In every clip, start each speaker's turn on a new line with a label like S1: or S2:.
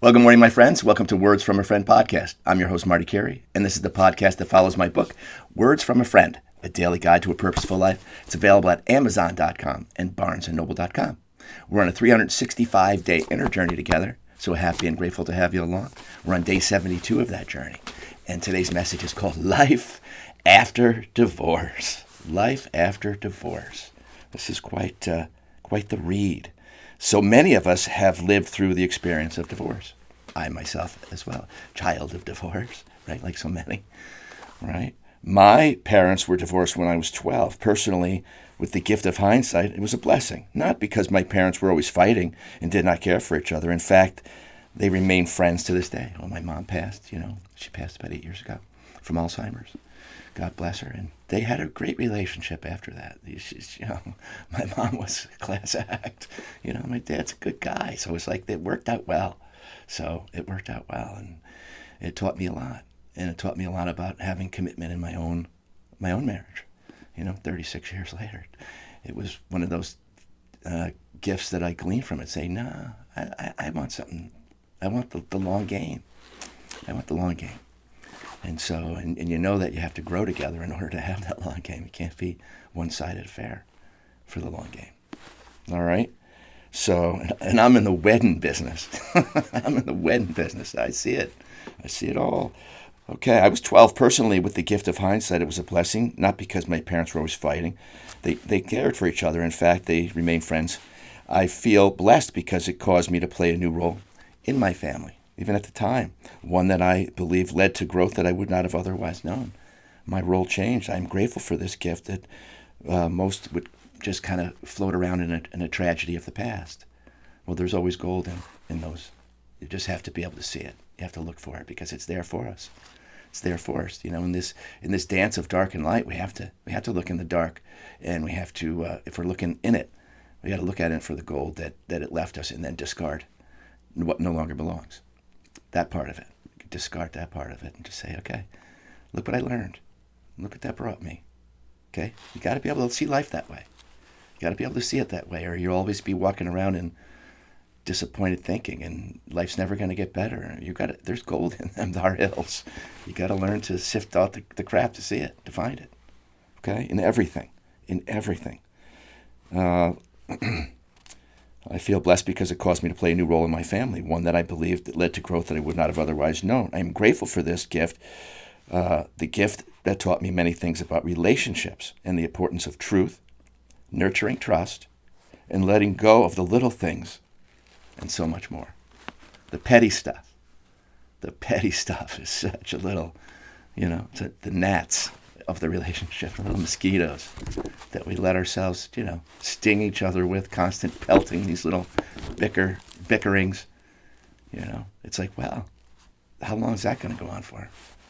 S1: Well, good morning, my friends. Welcome to Words from a Friend podcast. I'm your host, Marty Carey, and this is the podcast that follows my book, Words from a Friend, a daily guide to a purposeful life. It's available at Amazon.com and BarnesandNoble.com. We're on a 365-day inner journey together, so happy and grateful to have you along. We're on day 72 of that journey, and today's message is called Life After Divorce. Life After Divorce. This is quite the read. So many of us have lived through the experience of divorce. I myself as well, child of divorce, right? Like so many, right? My parents were divorced when I was 12. Personally, with the gift of hindsight, it was a blessing. Not because my parents were always fighting and did not care for each other. In fact, they remain friends to this day. When my mom passed, she passed about 8 years ago from Alzheimer's. God bless her. And they had a great relationship after that. My mom was a class act. My dad's a good guy. So it's like it worked out well. And it taught me a lot. And it taught me a lot about having commitment in my own marriage. 36 years later. It was one of those gifts that I gleaned from it, saying, I want something. I want the long game. I want the long game. And so, and you know that you have to grow together in order to have that long game. It can't be one-sided affair for the long game. All right? So, and I'm in the wedding business. I'm in the wedding business. I see it. I see it all. Okay, I was 12 personally. With the gift of hindsight, it was a blessing, not because my parents were always fighting. They cared for each other. In fact, they remained friends. I feel blessed because it caused me to play a new role in my family. Even at the time, one that I believe led to growth that I would not have otherwise known. My role changed. I'm grateful for this gift that most would just kind of float around in a tragedy of the past. Well, there's always gold in those. You just have to be able to see it. You have to look for it because it's there for us. It's there for us. In this dance of dark and light, we have to look in the dark, and we have to, if we're looking in it, we got to look at it for the gold that it left us, and then discard what no longer belongs. That part of it. Discard that part of it and just say, okay, look what I learned. Look what that brought me. Okay? You got to be able to see life that way. You got to be able to see it that way, or you'll always be walking around in disappointed thinking, and life's never going to get better. There's gold in them, our hills. You got to learn to sift out the crap to see it, to find it. Okay? In everything. I feel blessed because it caused me to play a new role in my family, one that I believe that led to growth that I would not have otherwise known. I am grateful for this gift, the gift that taught me many things about relationships and the importance of truth, nurturing trust, and letting go of the little things, and so much more. The petty stuff. The petty stuff is such a little, the gnats of the relationship, little mosquitoes that we let ourselves, sting each other with, constant pelting, these little bickerings. It's like, wow, how long is that going to go on for?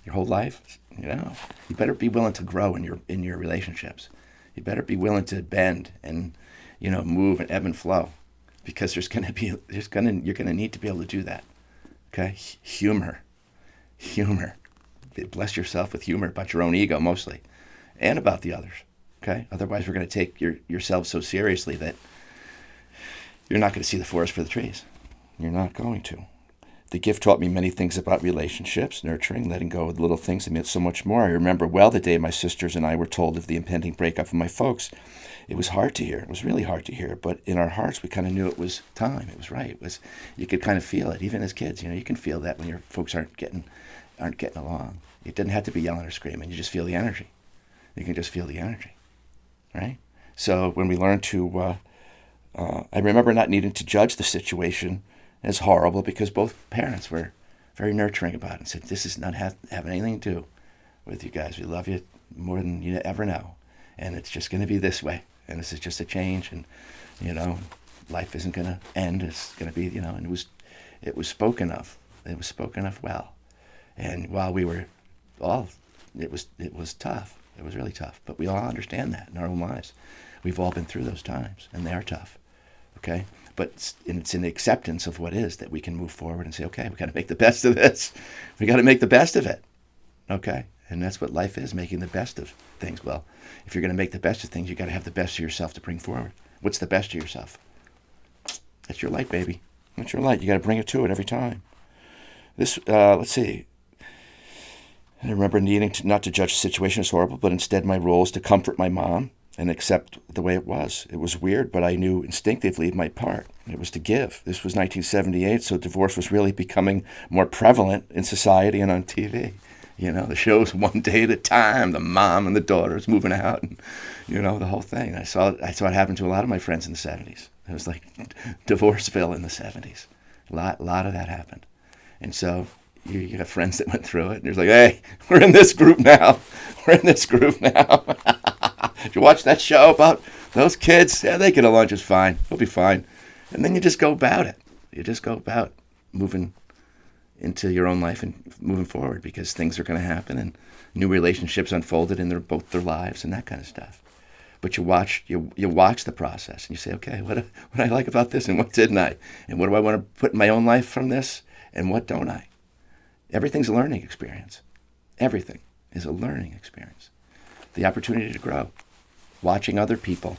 S1: Your whole life? You better be willing to grow in your relationships. You better be willing to bend and, move and ebb and flow, because you're going to need to be able to do that. Okay? Humor. Bless yourself with humor about your own ego mostly, and about the others. Okay? Otherwise, we're going to take yourself so seriously that you're not going to see the forest for the trees. You're not going to. The gift taught me many things about relationships, nurturing, letting go of little things, and so much more. I remember well the day my sisters and I were told of the impending breakup of my folks. It was hard to hear. It was really hard to hear. But in our hearts, we kind of knew it was time. It was right. You could kind of feel it, even as kids. You can feel that when your folks aren't getting along. It didn't have to be yelling or screaming. You just feel the energy. You can just feel the energy, right? So when we learned to, I remember not needing to judge the situation as horrible, because both parents were very nurturing about it and said, this is not having anything to do with you guys. We love you more than you ever know. And it's just going to be this way. And this is just a change. And, life isn't going to end. It's going to be, and it was spoken of. It was spoken of well. And while we were all, it was tough. It was really tough. But we all understand that in our own lives. We've all been through those times, and they are tough. Okay? But it's in the acceptance of what is that we can move forward and say, okay, we got to make the best of this. We got to make the best of it. Okay? And that's what life is, making the best of things. Well, if you're going to make the best of things, you got to have the best of yourself to bring forward. What's the best of yourself? That's your light, baby. That's your light. You got to bring it to it every time. Let's see. I remember needing not to judge the situation as horrible, but instead my role is to comfort my mom and accept the way it was. It was weird, but I knew instinctively my part. It was to give. This was 1978, so divorce was really becoming more prevalent in society and on TV. The shows one day at a time, the mom and the daughter is moving out, and, the whole thing. I saw it happen to a lot of my friends in the 70s. It was like Divorceville in the 70s. A lot of that happened. And so you got friends that went through it, and you're like, hey, we're in this group now. We're in this group now. Did you watch that show about those kids? Yeah, they get along just fine. They'll be fine. And then you just go about it. You just go about moving into your own life and moving forward, because things are going to happen and new relationships unfolded in both their lives and that kind of stuff. But you watch the process and you say, okay, what do I like about this and what didn't I? And what do I want to put in my own life from this and what don't I? Everything's a learning experience. Everything is a learning experience. The opportunity to grow. Watching other people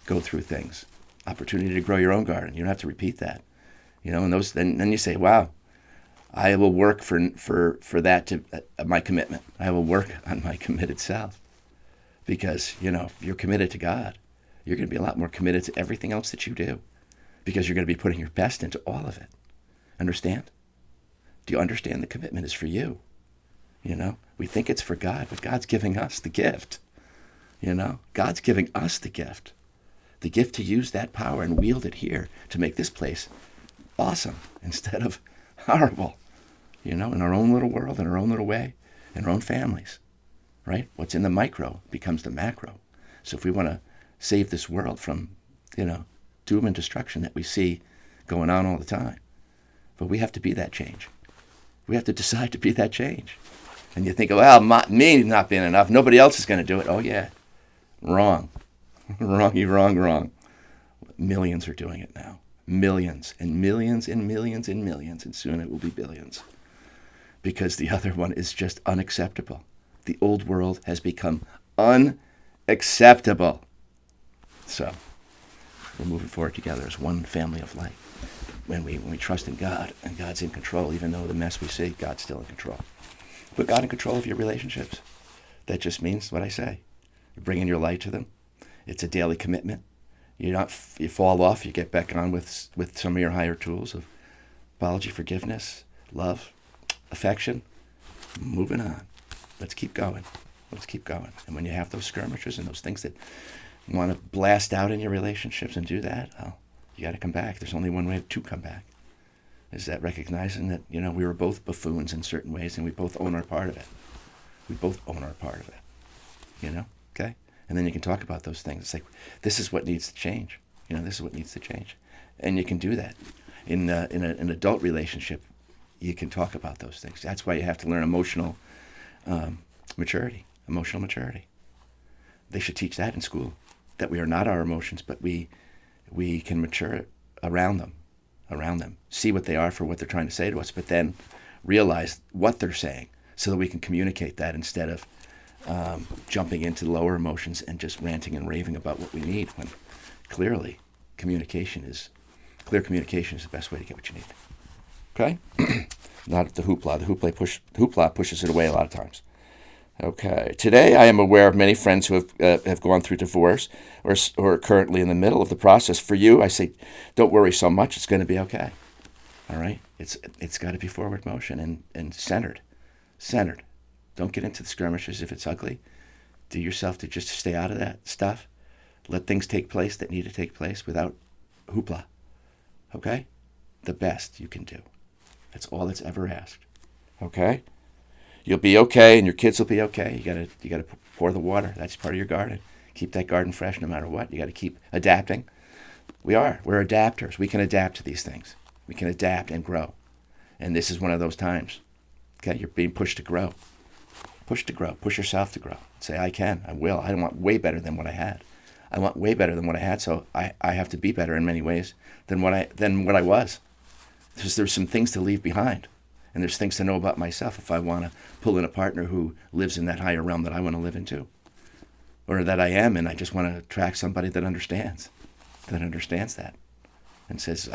S1: go through things. Opportunity to grow your own garden. You don't have to repeat that. And then you say, wow, I will work for that to my commitment. I will work on my committed self. Because, if you're committed to God, you're going to be a lot more committed to everything else that you do. Because you're going to be putting your best into all of it. Understand? Do you understand the commitment is for you? We think it's for God, but God's giving us the gift. God's giving us the gift to use that power and wield it here to make this place awesome instead of horrible, in our own little world, in our own little way, in our own families, right? What's in the micro becomes the macro. So if we want to save this world from, doom and destruction that we see going on all the time, but we have to be that change. We have to decide to be that change. And you think, well, me not being enough, nobody else is going to do it. Oh, yeah. Wrong. Wrong. Millions are doing it now. Millions and millions and millions and millions. And soon it will be billions. Because the other one is just unacceptable. The old world has become unacceptable. So we're moving forward together as one family of light. When we trust in God, and God's in control, even though the mess we see, God's still in control. Put God in control of your relationships. That just means what I say. You're bringing your light to them. It's a daily commitment. You fall off, you get back on with some of your higher tools of apology, forgiveness, love, affection. Moving on. Let's keep going. And when you have those skirmishes and those things that you want to blast out in your relationships and do that, you got to come back. There's only one way to come back. Is that recognizing that, we were both buffoons in certain ways and we both own our part of it. Okay? And then you can talk about those things. It's like, this is what needs to change. This is what needs to change. And you can do that. In an adult relationship, you can talk about those things. That's why you have to learn emotional maturity. They should teach that in school, that we are not our emotions, but we can mature around them, see what they are for what they're trying to say to us, but then realize what they're saying so that we can communicate that instead of jumping into lower emotions and just ranting and raving about what we need, when clear communication is the best way to get what you need. Okay? Not the hoopla. The hoopla pushes it away a lot of times. Okay. Today, I am aware of many friends who have gone through divorce or are currently in the middle of the process. For you, I say, don't worry so much. It's going to be okay. All right? It's got to be forward motion and centered. Don't get into the skirmishes if it's ugly. Do yourself to just stay out of that stuff. Let things take place that need to take place without hoopla. Okay? The best you can do. That's all that's ever asked. Okay? You'll be okay, and your kids will be okay. You gotta pour the water. That's part of your garden. Keep that garden fresh no matter what. You got to keep adapting. We're adapters. We can adapt to these things. We can adapt and grow. And this is one of those times. Okay, you're being pushed to grow. Push yourself to grow. Say, I can, I will. I want way better than what I had. So I have to be better in many ways than what I was. There's some things to leave behind. And there's things to know about myself if I want to pull in a partner who lives in that higher realm that I want to live into. Or that I am, and I just want to attract somebody that understands that. And says,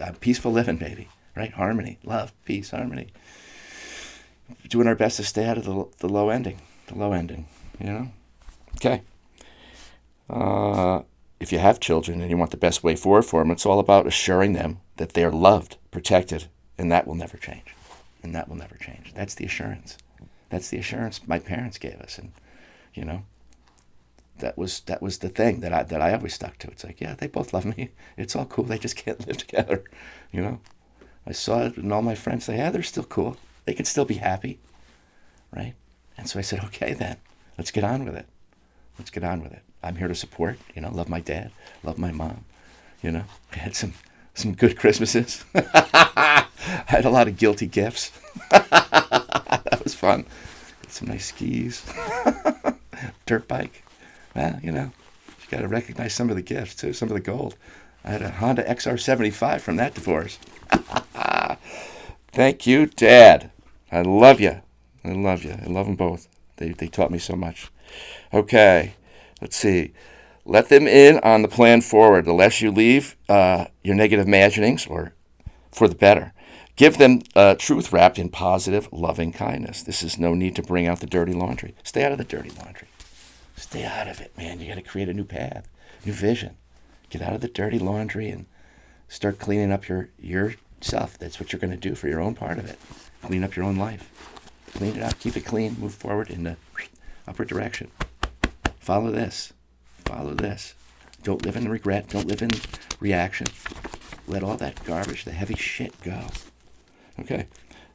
S1: I'm peaceful living, baby. right? Harmony, love, peace, harmony. Doing our best to stay out of the low ending, Okay. If you have children and you want the best way forward for them, it's all about assuring them that they're loved, protected, and that will never change. That's the assurance. That's the assurance my parents gave us, and that was the thing that I always stuck to. It's like, yeah, they both love me. It's all cool. They just can't live together. I saw it in all my friends say, yeah, they're still cool. They can still be happy, right? And so I said, okay, then let's get on with it. I'm here to support. Love my dad, love my mom. I had some good Christmases. I had a lot of guilty gifts. That was fun. Got some nice skis, dirt bike. Well, you got to recognize some of the gifts too, some of the gold. I had a Honda XR75 from that divorce. Thank you, Dad. I love you. I love them both. They taught me so much. Okay, let's see. Let them in on the plan forward. The less you leave your negative imaginings, or for the better. Give them truth wrapped in positive, loving kindness. This is no need to bring out the dirty laundry. Stay out of the dirty laundry. Stay out of it, man. You got to create a new path, new vision. Get out of the dirty laundry and start cleaning up yourself. That's what you're going to do for your own part of it. Clean up your own life. Clean it up. Keep it clean. Move forward in the upward direction. Follow this. Don't live in regret. Don't live in reaction. Let all that garbage, the heavy shit, go. Okay.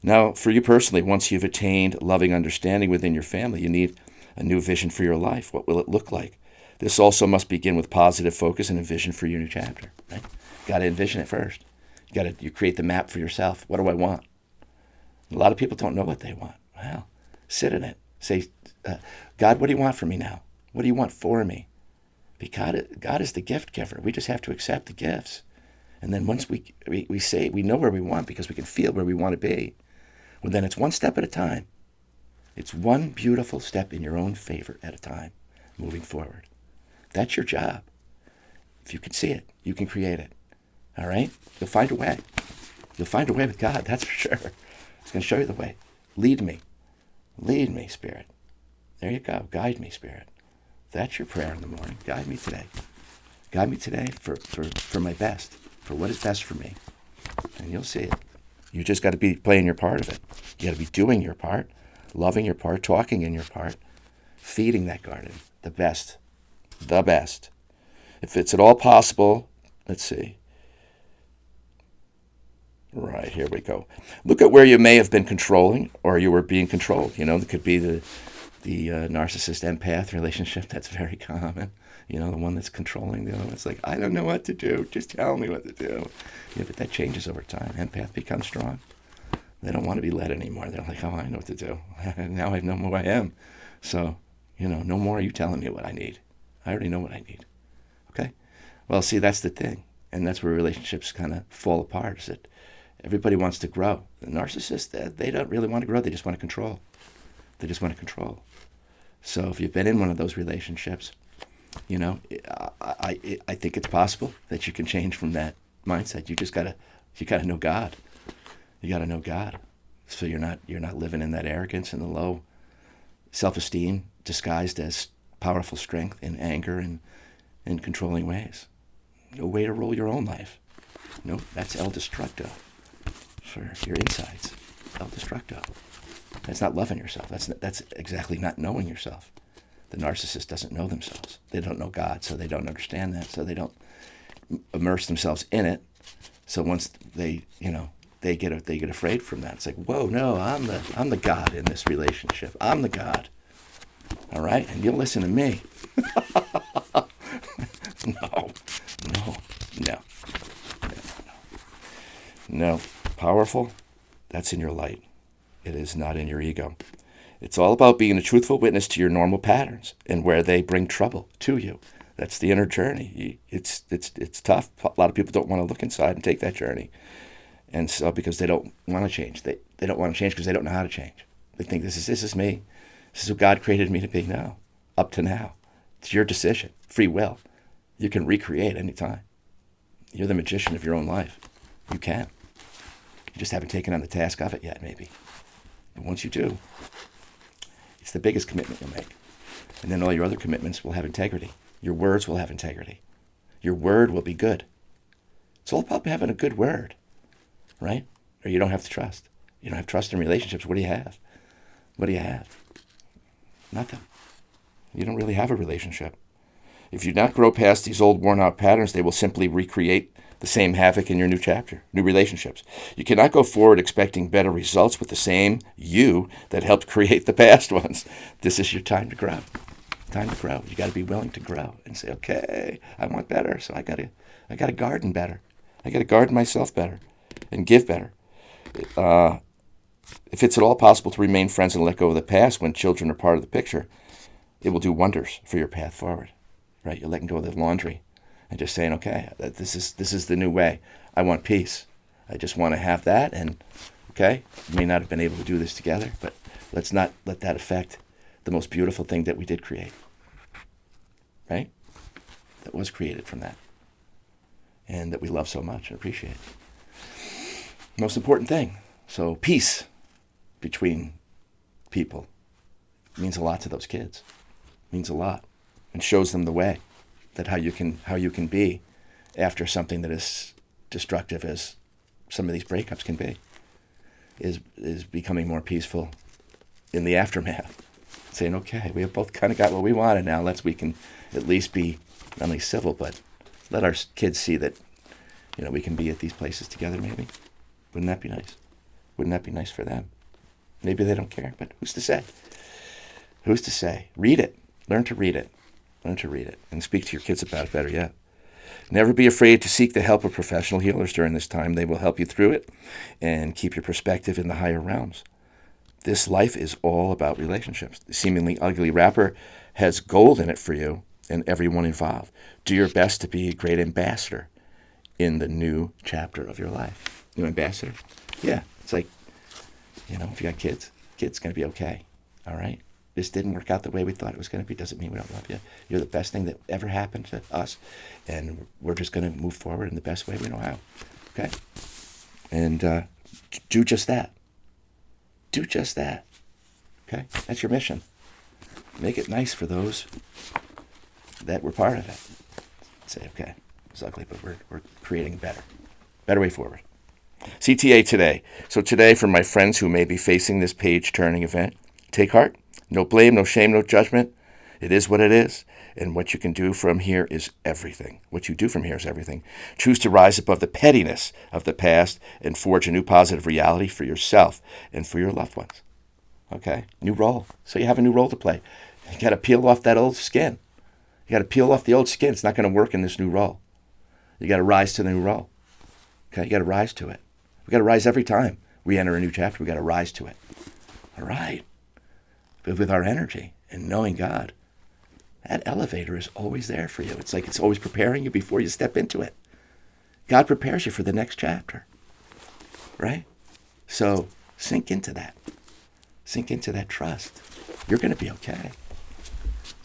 S1: Now, for you personally, once you've attained loving understanding within your family, you need a new vision for your life. What will it look like? This also must begin with positive focus and a vision for your new chapter. Right? You got to envision it first. You create the map for yourself. What do I want? A lot of people don't know what they want. Well, sit in it. Say, God, what do you want from me now? What do you want for me? Because God is the gift giver. We just have to accept the gifts. And then once we say we know where we want because we can feel where we want to be, well, then it's one step at a time. It's one beautiful step in your own favor at a time, moving forward. That's your job. If you can see it, you can create it. All right? You'll find a way. You'll find a way with God, that's for sure. He's going to show you the way. Lead me. Lead me, Spirit. There you go. Guide me, Spirit. That's your prayer in the morning. Guide me today. Guide me today for my best, for what is best for me. And you'll see it. You just got to be playing your part of it. You got to be doing your part, loving your part, talking in your part, feeding that garden, the best. If it's at all possible, let's see. Right, here we go. Look at where you may have been controlling or you were being controlled. It could be the narcissist empath relationship. That's very common. The one that's controlling, the other one's like, I don't know what to do. Just tell me what to do. Yeah, but that changes over time. Empath becomes strong. They don't want to be led anymore. They're like, oh, I know what to do. Now I know who I am. So, no more are you telling me what I need. I already know what I need. Okay? Well, see, that's the thing. And that's where relationships kind of fall apart, is that everybody wants to grow. The narcissist, they don't really want to grow. They just want to control. So if you've been in one of those relationships, I think it's possible that you can change from that mindset. You gotta know God. You gotta know God. So you're not living in that arrogance and the low self-esteem disguised as powerful strength in anger and in controlling ways. No way to rule your own life. No, that's El Destructo for your insides. El Destructo. That's not loving yourself. That's exactly not knowing yourself. The narcissist doesn't know themselves. They don't know God, so they don't understand that. So they don't immerse themselves in it. So once they get afraid from that. It's like, whoa, no, I'm the God in this relationship. I'm the God. All right, and you'll listen to me. No. Powerful. That's in your light. It is not in your ego. It's all about being a truthful witness to your normal patterns and where they bring trouble to you. That's the inner journey. It's tough. A lot of people don't want to look inside and take that journey. And so because they don't want to change. They don't want to change because they don't know how to change. They think this is me. This is who God created me to be now. Up to now. It's your decision. Free will. You can recreate anytime. You're the magician of your own life. You can. You just haven't taken on the task of it yet, maybe. But once you do, it's the biggest commitment you'll make. And then all your other commitments will have integrity. Your words will have integrity. Your word will be good. It's all about having a good word, right? Or you don't have to trust. You don't have trust in relationships. What do you have? What do you have? Nothing. You don't really have a relationship. If you not grow past these old worn-out patterns, they will simply recreate the same havoc in your new chapter, new relationships. You cannot go forward expecting better results with the same you that helped create the past ones. This is your time to grow. Time to grow. You got to be willing to grow and say, okay, I want better, so I got to garden better. I got to garden myself better and give better. If it's at all possible to remain friends and let go of the past when children are part of the picture, it will do wonders for your path forward. Right? You're letting go of the laundry and just saying, okay, this is the new way. I want peace. I just want to have that. And okay, we may not have been able to do this together, but let's not let that affect the most beautiful thing that we did create. Right? That was created from that. And that we love so much and appreciate. Most important thing. So peace between people means a lot to those kids. Means a lot. And shows them the way that how you can be after something that is destructive as some of these breakups can be is becoming more peaceful in the aftermath. Saying, okay, we have both kind of got what we wanted now. We can at least be not only civil, but let our kids see that, we can be at these places together maybe. Wouldn't that be nice? Wouldn't that be nice for them? Maybe they don't care, but who's to say? Who's to say? Read it. Learn to read it. Learn to read it and speak to your kids about it better yet. Never be afraid to seek the help of professional healers during this time. They will help you through it and keep your perspective in the higher realms. This life is all about relationships. The seemingly ugly wrapper has gold in it for you and everyone involved. Do your best to be a great ambassador in the new chapter of your life. New ambassador? Yeah. It's like, if you got kids, it's going to be okay. All right? This didn't work out the way we thought it was going to be. Doesn't mean we don't love you. You're the best thing that ever happened to us. And we're just going to move forward in the best way we know how. Okay? And do just that. Do just that. Okay? That's your mission. Make it nice for those that were part of it. Say, okay, it's ugly, but we're creating better. Better way forward. CTA today. So today, for my friends who may be facing this page-turning event, take heart. No blame, no shame, no judgment. It is what it is. And what you can do from here is everything. What you do from here is everything. Choose to rise above the pettiness of the past and forge a new positive reality for yourself and for your loved ones. Okay? New role. So you have a new role to play. You got to peel off that old skin. You got to peel off the old skin. It's not going to work in this new role. You got to rise to the new role. Okay? You got to rise to it. We got to rise every time we enter a new chapter. We got to rise to it. All right. But with our energy and knowing God, that elevator is always there for you. It's like it's always preparing you before you step into it. God prepares you for the next chapter. Right? So sink into that. Sink into that trust. You're going to be okay.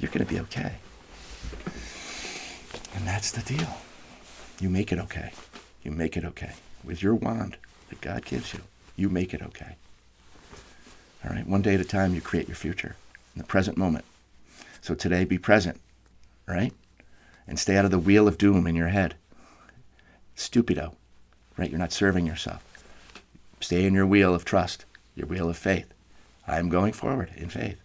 S1: You're going to be okay. And that's the deal. You make it okay. You make it okay. With your wand that God gives you, you make it okay. All right? One day at a time, you create your future in the present moment. So today, be present, right? And stay out of the wheel of doom in your head. Stupido, right? You're not serving yourself. Stay in your wheel of trust, your wheel of faith. I'm going forward in faith,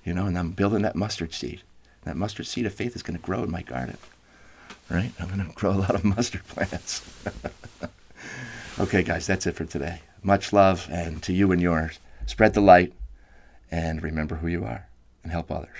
S1: and I'm building that mustard seed. That mustard seed of faith is going to grow in my garden, right? I'm going to grow a lot of mustard plants. Okay, guys, that's it for today. Much love, and to you and yours, spread the light, and remember who you are, and help others.